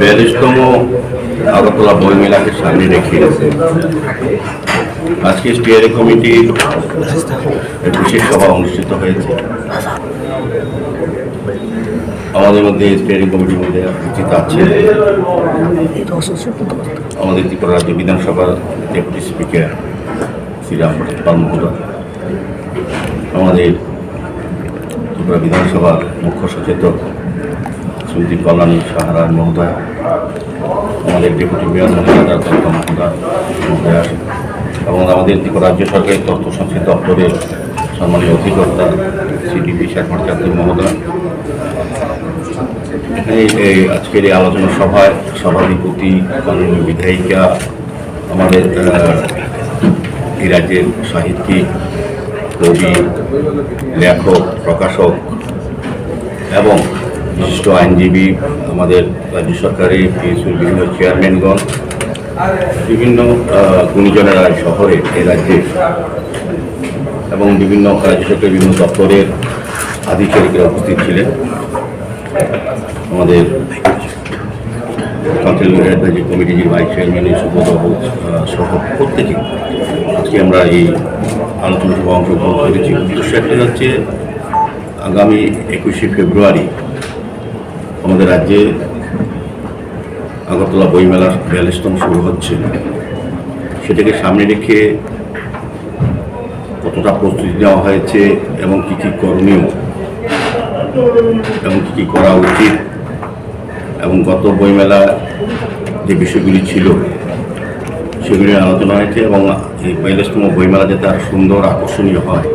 42তম আগরতলা বইমেলাকে সামনে রেখে আজকে স্টিয়ারিং কমিটির বিশেষ সভা অনুষ্ঠিত হয়েছে। আমাদের মধ্যে স্টিয়ারিং কমিটির মধ্যে উপস্থিত আছে আমাদের ত্রিপুরা রাজ্য বিধানসভার ডেপুটি স্পিকার শ্রীরাম পাল মহোদয়, আমাদের ত্রিপুরা বিধানসভার মুখ্য সচেতক শ্রীমতী কল্যাণী সাহারান মহোদয়, আমাদের ডেপুটি মেয়র মহিলা দত্ত মহোদয় এবং আমাদের ত্রিপুরা রাজ্য সরকারের তথ্য সংস্কৃতি দপ্তরের সম্মানীয় অধিকর্তা সিডিপি শেরফার চাঁদপুর মহোদয়। এই আজকের এই আলোচনা সভায় সভাধিপতি মাননীয় বিধায়িকা, আমাদের এই রাজ্যের সাহিত্যিক, কবি, লেখক, প্রকাশক এবং বিশিষ্ট আইনজীবী, আমাদের রাজ্য সরকারের পিএসইউর বিভিন্ন চেয়ারম্যানগণ, বিভিন্ন গুণীজনেরা শহরে এই রাজ্যে এবং বিভিন্ন রাজ্য সরকারের বিভিন্ন দপ্তরের আধিকারিকরা উপস্থিত ছিলেন। আমাদের কাউন্সিল অ্যাডভাইজারি কমিটির ভাইস চেয়ারম্যান সুব্রতবাবু সহ প্রত্যেকে আজকে আমরা এই আলোচনা সভা অংশগ্রহণ করেছি। উদ্দেশ্য একটা হচ্ছে আগামী 21শে ফেব্রুয়ারি আমাদের রাজ্যে আগরতলা বইমেলার 42তম শুরু হচ্ছে। সেটাকে সামনে রেখে কতটা প্রস্তুতি নেওয়া হয়েছে এবং কী কী করণীয় এবং কী কী করা উচিত এবং গত বইমেলা যে বিষয়গুলি ছিল সেগুলি আলোচনা হয়েছে এবং এই 42তম বইমেলা যাতে আরও সুন্দর আকর্ষণীয় হয়